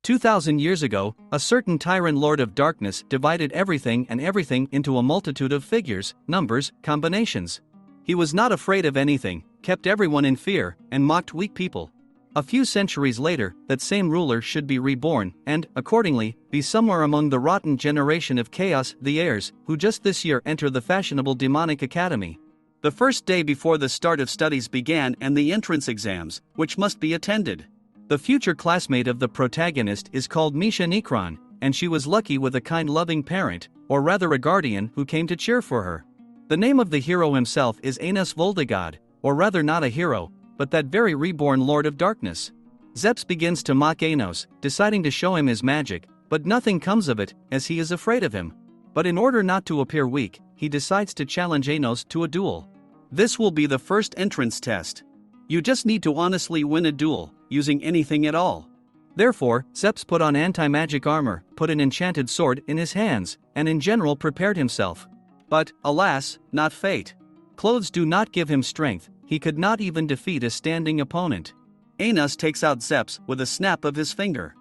2,000 years ago, a certain tyrant lord of darkness divided everything and everything into a multitude of figures, numbers, combinations. He was not afraid of anything, kept everyone in fear, and mocked weak people. A few centuries later, that same ruler should be reborn, and, accordingly, be somewhere among the rotten generation of chaos, the heirs, who just this year enter the fashionable demonic academy. The first day before the start of studies began and the entrance exams, which must be attended. The future classmate of the protagonist is called Misha Nikron, and she was lucky with a kind loving parent, or rather a guardian who came to cheer for her. The name of the hero himself is Anos Voldegod, or rather not a hero, but that very reborn Lord of Darkness. Zepps begins to mock Anos, deciding to show him his magic, but nothing comes of it, as he is afraid of him. But in order not to appear weak, he decides to challenge Anos to a duel. This will be the first entrance test. You just need to honestly win a duel, using anything at all. Therefore, Zepps put on anti-magic armor, put an enchanted sword in his hands, and in general prepared himself. But, alas, not fate. Clothes do not give him strength. He could not even defeat a standing opponent. Anos takes out Zepps with a snap of his finger.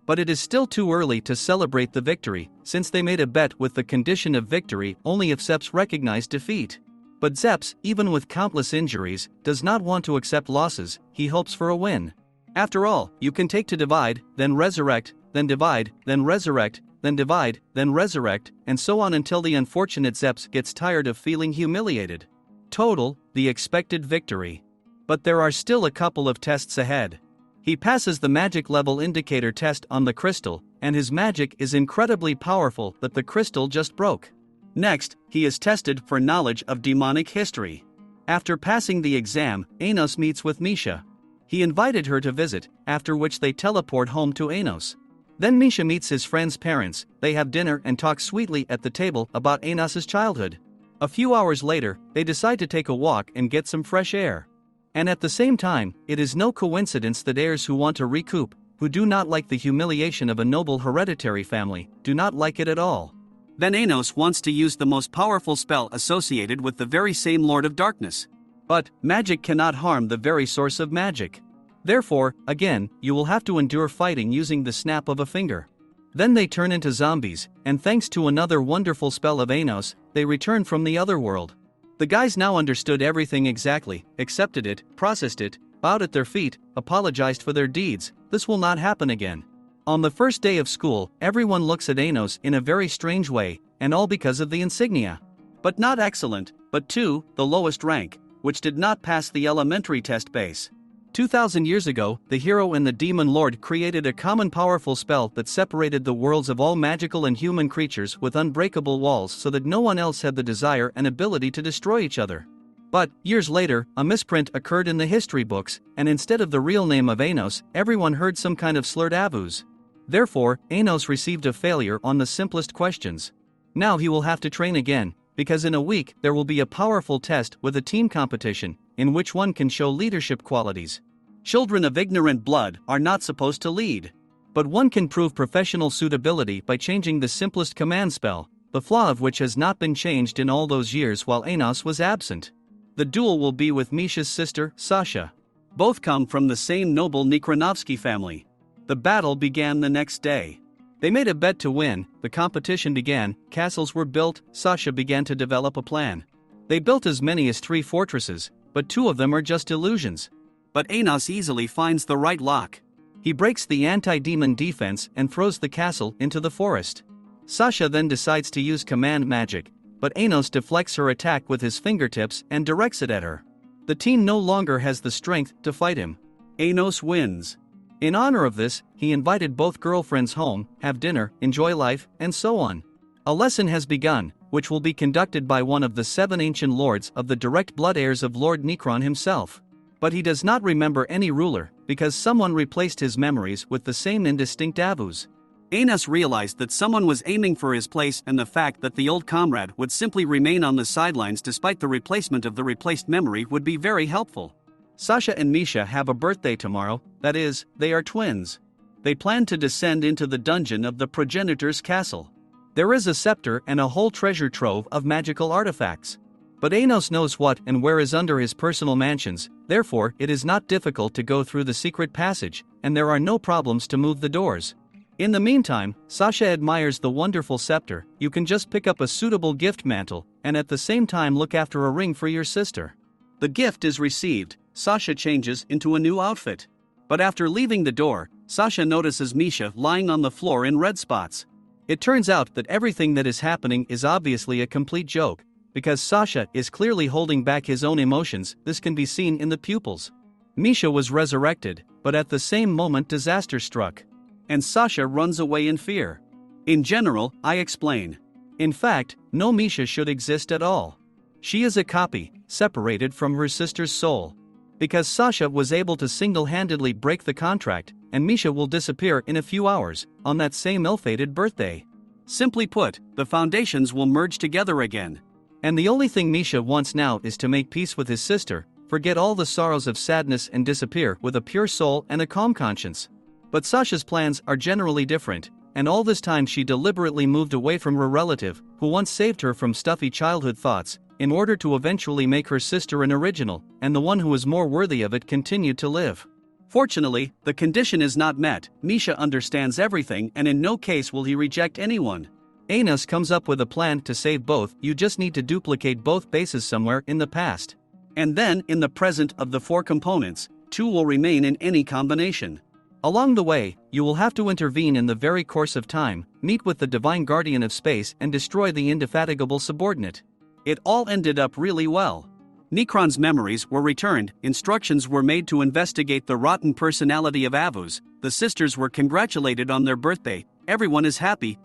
But it is still too early to celebrate the victory, since they made a bet with the condition of victory only if Zepps recognized defeat. But Zepps, even with countless injuries, does not want to accept losses. He hopes for a win. After all, you can take to divide, then resurrect, then divide, then resurrect, then divide, then resurrect, and so on until the unfortunate Zepps gets tired of feeling humiliated. Total, the expected victory. But there are still a couple of tests ahead. He passes the magic level indicator test on the crystal, and his magic is incredibly powerful that the crystal just broke. Next, he is tested for knowledge of demonic history. After passing the exam, Anos meets with Misha. He invited her to visit, after which they teleport home to Anos. Then Misha meets his friend's parents, they have dinner and talk sweetly at the table about Anos's childhood. A few hours later, they decide to take a walk and get some fresh air. And at the same time, it is no coincidence that heirs who want to recoup, who do not like the humiliation of a noble hereditary family, do not like it at all. Then Anos wants to use the most powerful spell associated with the very same Lord of Darkness. But, magic cannot harm the very source of magic. Therefore, again, you will have to endure fighting using the snap of a finger. Then they turn into zombies, and thanks to another wonderful spell of Anos, they return from the other world. The guys now understood everything exactly, accepted it, processed it, bowed at their feet, apologized for their deeds. This will not happen again. On the first day of school, everyone looks at Anos in a very strange way, and all because of the insignia. But not excellent, but 2, the lowest rank, which did not pass the elementary test base. 2,000 years ago, the hero and the demon lord created a common powerful spell that separated the worlds of all magical and human creatures with unbreakable walls so that no one else had the desire and ability to destroy each other. But, years later, a misprint occurred in the history books, and instead of the real name of Anos, everyone heard some kind of slurred Avuz. Therefore, Anos received a failure on the simplest questions. Now he will have to train again, because in a week there will be a powerful test with a team competition, in which one can show leadership qualities. Children of ignorant blood are not supposed to lead. But one can prove professional suitability by changing the simplest command spell, the flaw of which has not been changed in all those years while Anos was absent. The duel will be with Misha's sister, Sasha. Both come from the same noble Nikronovsky family. The battle began the next day. They made a bet to win, the competition began, castles were built, Sasha began to develop a plan. They built as many as 3 fortresses, but 2 of them are just illusions. But Anos easily finds the right lock. He breaks the anti-demon defense and throws the castle into the forest. Sasha then decides to use command magic, but Anos deflects her attack with his fingertips and directs it at her. The team no longer has the strength to fight him. Anos wins. In honor of this, he invited both girlfriends home, have dinner, enjoy life, and so on. A lesson has begun, which will be conducted by one of the 7 ancient lords of the direct blood heirs of Lord Nikron himself. But he does not remember any ruler, because someone replaced his memories with the same indistinct Avuz. Anos realized that someone was aiming for his place and the fact that the old comrade would simply remain on the sidelines despite the replacement of the replaced memory would be very helpful. Sasha and Misha have a birthday tomorrow, that is, they are twins. They plan to descend into the dungeon of the progenitor's castle. There is a scepter and a whole treasure trove of magical artifacts. But Anos knows what and where is under his personal mansions, therefore it is not difficult to go through the secret passage, and there are no problems to move the doors. In the meantime, Sasha admires the wonderful scepter. You can just pick up a suitable gift mantle, and at the same time look after a ring for your sister. The gift is received, Sasha changes into a new outfit. But after leaving the door, Sasha notices Misha lying on the floor in red spots. It turns out that everything that is happening is obviously a complete joke, because Sasha is clearly holding back his own emotions. This can be seen in the pupils. Misha was resurrected, but at the same moment disaster struck. And Sasha runs away in fear. In general, I explain. In fact, no Misha should exist at all. She is a copy, separated from her sister's soul. Because Sasha was able to single-handedly break the contract, and Misha will disappear in a few hours, on that same ill-fated birthday. Simply put, the foundations will merge together again. And the only thing Misha wants now is to make peace with his sister, forget all the sorrows of sadness and disappear with a pure soul and a calm conscience. But Sasha's plans are generally different, and all this time she deliberately moved away from her relative, who once saved her from stuffy childhood thoughts, in order to eventually make her sister an original, and the one who was more worthy of it continued to live. Fortunately, the condition is not met. Misha understands everything, and in no case will he reject anyone. Anos comes up with a plan to save both. You just need to duplicate both bases somewhere in the past. And then, in the present of the 4 components, 2 will remain in any combination. Along the way, you will have to intervene in the very course of time, meet with the divine guardian of space and destroy the indefatigable subordinate. It all ended up really well. Nikron's memories were returned, instructions were made to investigate the rotten personality of Avuz, the sisters were congratulated on their birthday, everyone is happy,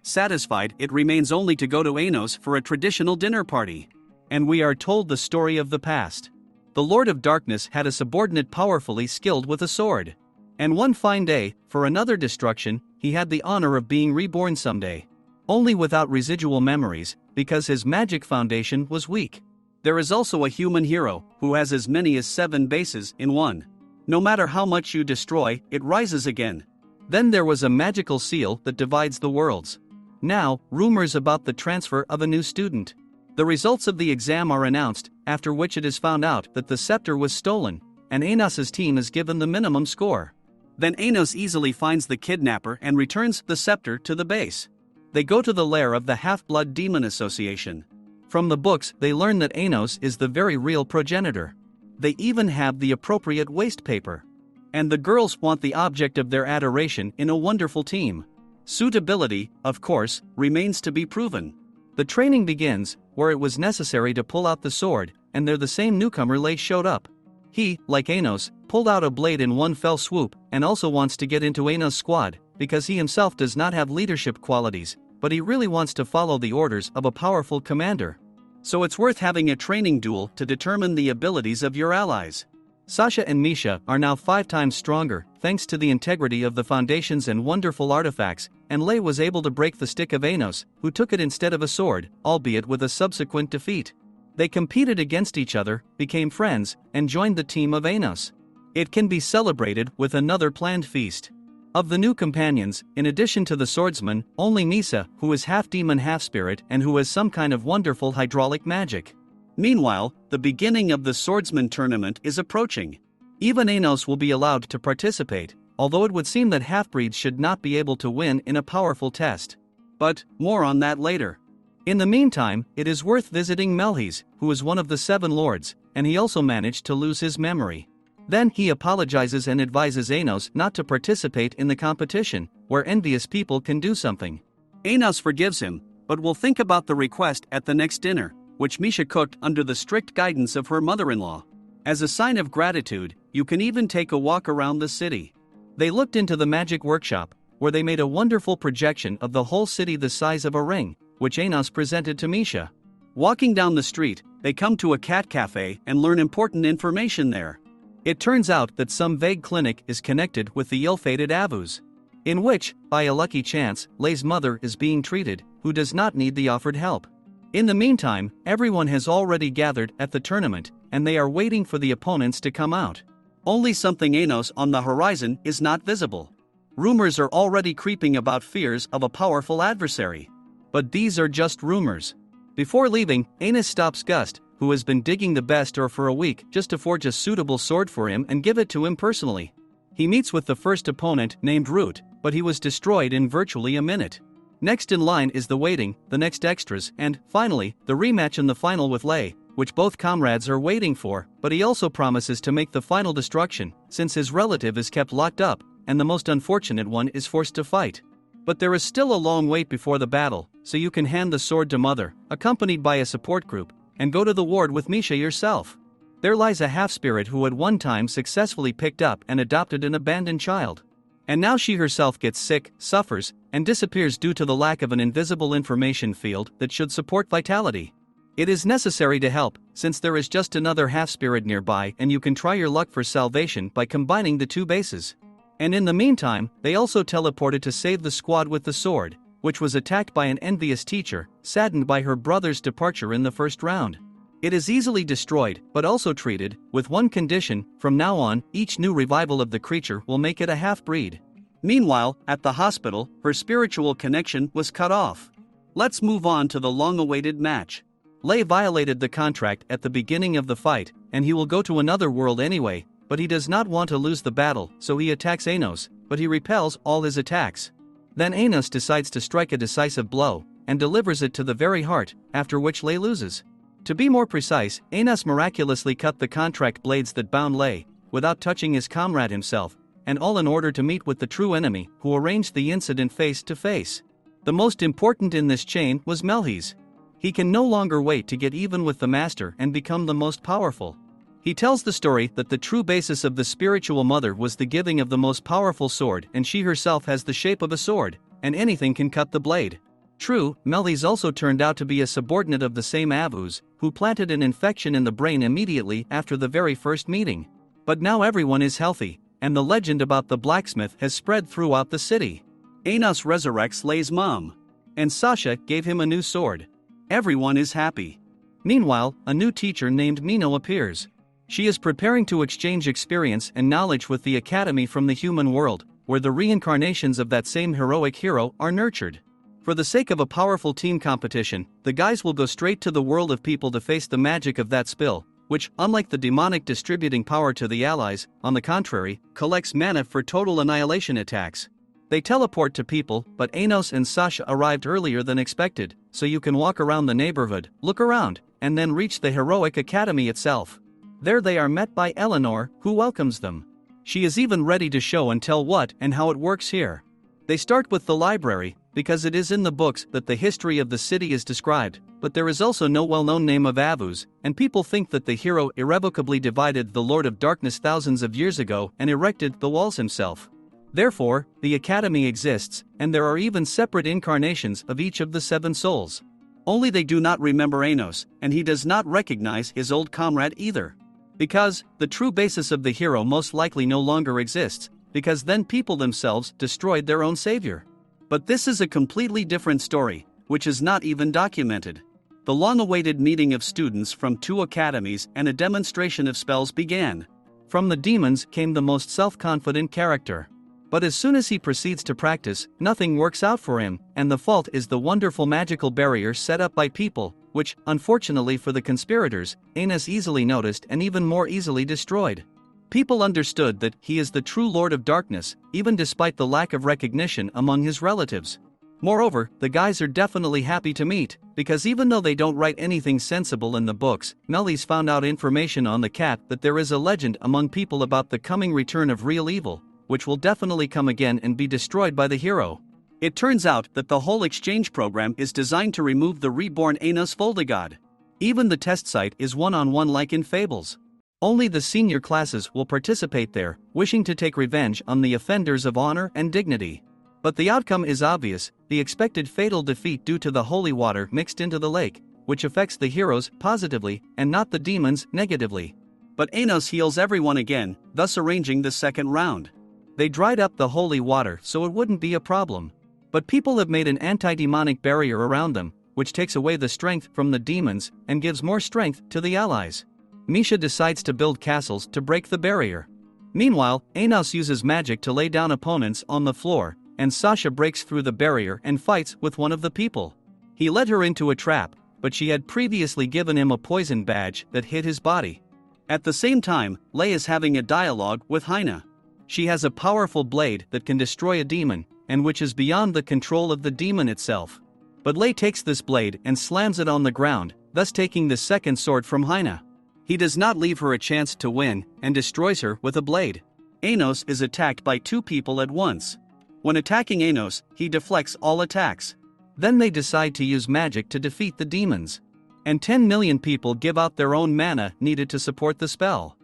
satisfied. It remains only to go to Anos for a traditional dinner party. And we are told the story of the past. The Lord of Darkness had a subordinate powerfully skilled with a sword. And one fine day, for another destruction, he had the honor of being reborn someday. Only without residual memories, because his magic foundation was weak. There is also a human hero, who has as many as 7 bases in one. No matter how much you destroy, it rises again. Then there was a magical seal that divides the worlds. Now, rumors about the transfer of a new student. The results of the exam are announced, after which it is found out that the scepter was stolen, and Anos's team is given the minimum score. Then Anos easily finds the kidnapper and returns the scepter to the base. They go to the lair of the Half-Blood Demon Association. From the books, they learn that Anos is the very real progenitor. They even have the appropriate waste paper. And the girls want the object of their adoration in a wonderful team. Suitability, of course, remains to be proven. The training begins, where it was necessary to pull out the sword, and there the same newcomer Lei showed up. He, like Anos, pulled out a blade in one fell swoop, and also wants to get into Anos' squad, because he himself does not have leadership qualities, but he really wants to follow the orders of a powerful commander. So it's worth having a training duel to determine the abilities of your allies. Sasha and Misha are now 5 times stronger, thanks to the integrity of the foundations and wonderful artifacts, and Lei was able to break the stick of Anos, who took it instead of a sword, albeit with a subsequent defeat. They competed against each other, became friends, and joined the team of Anos. It can be celebrated with another planned feast. Of the new companions, in addition to the swordsman, only Misa, who is half demon half spirit and who has some kind of wonderful hydraulic magic. Meanwhile, the beginning of the swordsman tournament is approaching. Even Anos will be allowed to participate, although it would seem that half-breeds should not be able to win in a powerful test. But, more on that later. In the meantime, it is worth visiting Melhes, who is one of the 7 lords, and he also managed to lose his memory. Then he apologizes and advises Anos not to participate in the competition, where envious people can do something. Anos forgives him, but will think about the request at the next dinner, which Misha cooked under the strict guidance of her mother-in-law. As a sign of gratitude, you can even take a walk around the city. They looked into the magic workshop, where they made a wonderful projection of the whole city the size of a ring, which Anos presented to Misha. Walking down the street, they come to a cat cafe and learn important information there. It turns out that some vague clinic is connected with the ill-fated Avuz, in which, by a lucky chance, Lei's mother is being treated, who does not need the offered help. In the meantime, everyone has already gathered at the tournament, and they are waiting for the opponents to come out. Only something Anos on the horizon is not visible. Rumors are already creeping about fears of a powerful adversary. But these are just rumors. Before leaving, Anos stops Gust, who has been digging the best ore for a week, just to forge a suitable sword for him and give it to him personally. He meets with the first opponent named Root, but he was destroyed in virtually a minute. Next in line is the waiting, the next extras, and, finally, the rematch in the final with Lei, which both comrades are waiting for, but he also promises to make the final destruction, since his relative is kept locked up, and the most unfortunate one is forced to fight. But there is still a long wait before the battle, so you can hand the sword to Mother, accompanied by a support group, and go to the ward with Misha yourself. There lies a half-spirit who at one time successfully picked up and adopted an abandoned child. And now she herself gets sick, suffers, and disappears due to the lack of an invisible information field that should support vitality. It is necessary to help, since there is just another half-spirit nearby and you can try your luck for salvation by combining the two bases. And in the meantime, they also teleported to save the squad with the sword, which was attacked by an envious teacher, saddened by her brother's departure in the first round. It is easily destroyed, but also treated, with one condition: from now on, each new revival of the creature will make it a half-breed. Meanwhile, at the hospital, her spiritual connection was cut off. Let's move on to the long-awaited match. Lei violated the contract at the beginning of the fight, and he will go to another world anyway, but he does not want to lose the battle, so he attacks Anos, but he repels all his attacks. Then Anos decides to strike a decisive blow, and delivers it to the very heart, after which Lei loses. To be more precise, Anos miraculously cut the contract blades that bound Lei, without touching his comrade himself, and all in order to meet with the true enemy, who arranged the incident face to face. The most important in this chain was Melhi's. He can no longer wait to get even with the master and become the most powerful. He tells the story that the true basis of the spiritual mother was the giving of the most powerful sword, and she herself has the shape of a sword, and anything can cut the blade. True, Melhi's also turned out to be a subordinate of the same Avuz, who planted an infection in the brain immediately after the very first meeting. But now everyone is healthy, and the legend about the blacksmith has spread throughout the city. Anos resurrects Lei's mom, and Sasha gave him a new sword. Everyone is happy. Meanwhile, a new teacher named Mino appears. She is preparing to exchange experience and knowledge with the Academy from the human world, where the reincarnations of that same heroic hero are nurtured. For the sake of a powerful team competition, the guys will go straight to the world of people to face the magic of that spill, which, unlike the demonic distributing power to the allies, on the contrary, collects mana for total annihilation attacks. They teleport to people, but Anos and Sasha arrived earlier than expected, so you can walk around the neighborhood, look around, and then reach the heroic academy itself. There they are met by Eleanor, who welcomes them. She is even ready to show and tell what and how it works here. They start with the library, because it is in the books that the history of the city is described, but there is also no well-known name of Avuz, and people think that the hero irrevocably divided the Lord of Darkness thousands of years ago and erected the walls himself. Therefore, the Academy exists, and there are even separate incarnations of each of the 7 souls. Only they do not remember Anos, and he does not recognize his old comrade either. Because, the true basis of the hero most likely no longer exists, because then people themselves destroyed their own savior. But this is a completely different story, which is not even documented. The long-awaited meeting of students from 2 academies and a demonstration of spells began. From the demons came the most self-confident character. But as soon as he proceeds to practice, nothing works out for him, and the fault is the wonderful magical barrier set up by people, which, unfortunately for the conspirators, Anos easily noticed and even more easily destroyed. People understood that he is the true Lord of Darkness, even despite the lack of recognition among his relatives. Moreover, the guys are definitely happy to meet, because even though they don't write anything sensible in the books, Melhi's found out information on the cat that there is a legend among people about the coming return of real evil, which will definitely come again and be destroyed by the hero. It turns out that the whole exchange program is designed to remove the reborn Anos Voldegod. Even the test site is one-on-one like in Fables. Only the senior classes will participate there, wishing to take revenge on the offenders of honor and dignity. But the outcome is obvious: the expected fatal defeat due to the holy water mixed into the lake, which affects the heroes positively and not the demons negatively. But Anos heals everyone again, thus arranging the second round. They dried up the holy water so it wouldn't be a problem. But people have made an anti-demonic barrier around them, which takes away the strength from the demons and gives more strength to the allies. Misha decides to build castles to break the barrier. Meanwhile, Anos uses magic to lay down opponents on the floor, and Sasha breaks through the barrier and fights with one of the people. He led her into a trap, but she had previously given him a poison badge that hit his body. At the same time, Lei is having a dialogue with Heine. She has a powerful blade that can destroy a demon, and which is beyond the control of the demon itself. But Lei takes this blade and slams it on the ground, thus taking the second sword from Hyena. He does not leave her a chance to win, and destroys her with a blade. Anos is attacked by two people at once. When attacking Anos, he deflects all attacks. Then they decide to use magic to defeat the demons. And 10 million people give out their own mana needed to support the spell.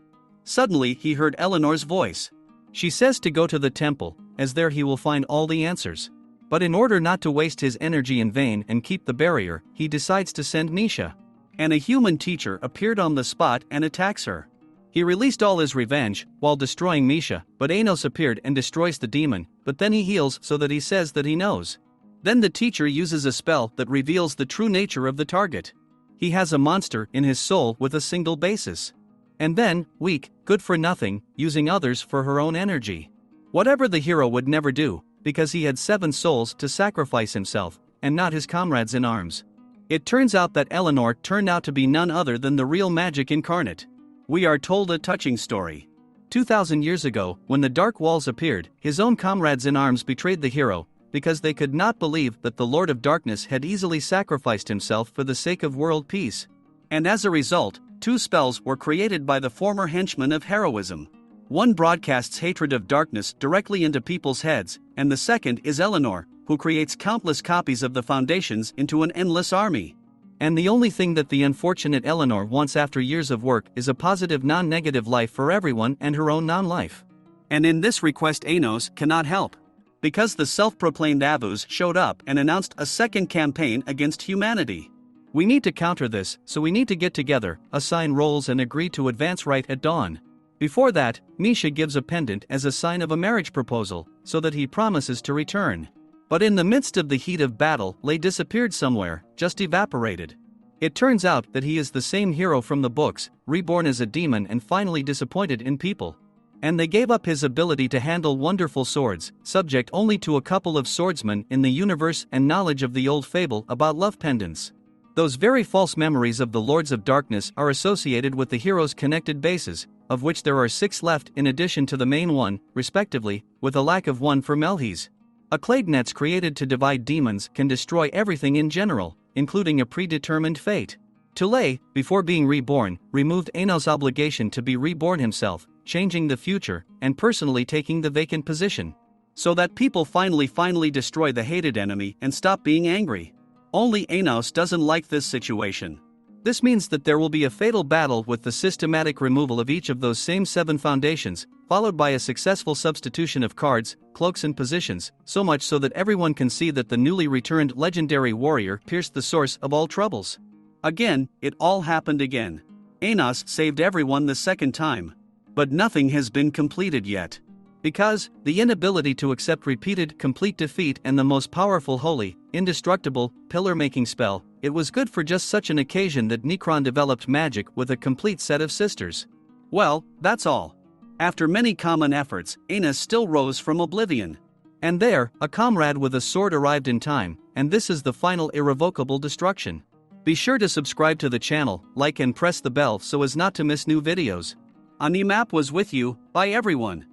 Suddenly he heard Eleanor's voice. She says to go to the temple, as there he will find all the answers. But in order not to waste his energy in vain and keep the barrier, he decides to send Misha. And a human teacher appeared on the spot and attacks her. He released all his revenge, while destroying Misha, but Anos appeared and destroys the demon, but then he heals so that he says that he knows. Then the teacher uses a spell that reveals the true nature of the target. He has a monster in his soul with a single basis. And then, weak, good for nothing, using others for her own energy. Whatever the hero would never do, because he had 7 souls to sacrifice himself, and not his comrades in arms. It turns out that Eleanor turned out to be none other than the real magic incarnate. We are told a touching story. 2,000 years ago, when the Dark Walls appeared, his own comrades in arms betrayed the hero, because they could not believe that the Lord of Darkness had easily sacrificed himself for the sake of world peace. And as a result, 2 spells were created by the former henchmen of heroism. One broadcasts hatred of darkness directly into people's heads, and the second is Eleanor, who creates countless copies of the foundations into an endless army. And the only thing that the unfortunate Eleanor wants after years of work is a positive non-negative life for everyone and her own non-life. And in this request Anos cannot help. Because the self-proclaimed Avus showed up and announced a second campaign against humanity. We need to counter this, so we need to get together, assign roles and agree to advance right at dawn. Before that, Misha gives a pendant as a sign of a marriage proposal, so that he promises to return. But in the midst of the heat of battle, Lei disappeared somewhere, just evaporated. It turns out that he is the same hero from the books, reborn as a demon and finally disappointed in people. And they gave up his ability to handle wonderful swords, subject only to a couple of swordsmen in the universe and knowledge of the old fable about love pendants. Those very false memories of the Lords of Darkness are associated with the hero's connected bases, of which there are 6 left in addition to the main one, respectively, with a lack of one for Melhes. A clade nets created to divide demons can destroy everything in general, including a predetermined fate. Lei, before being reborn, removed Anos' obligation to be reborn himself, changing the future, and personally taking the vacant position. So that people finally destroy the hated enemy and stop being angry. Only Anos doesn't like this situation. This means that there will be a fatal battle with the systematic removal of each of those same 7 foundations, followed by a successful substitution of cards, cloaks and positions, so much so that everyone can see that the newly returned legendary warrior pierced the source of all troubles. Again, it all happened again. Anos saved everyone the second time. But nothing has been completed yet. Because, the inability to accept repeated complete defeat and the most powerful holy, indestructible, pillar-making spell, it was good for just such an occasion that Necron developed magic with a complete set of sisters. Well, that's all. After many common efforts, Anos still rose from oblivion. And there, a comrade with a sword arrived in time, and this is the final irrevocable destruction. Be sure to subscribe to the channel, like and press the bell so as not to miss new videos. Animap was with you, bye everyone.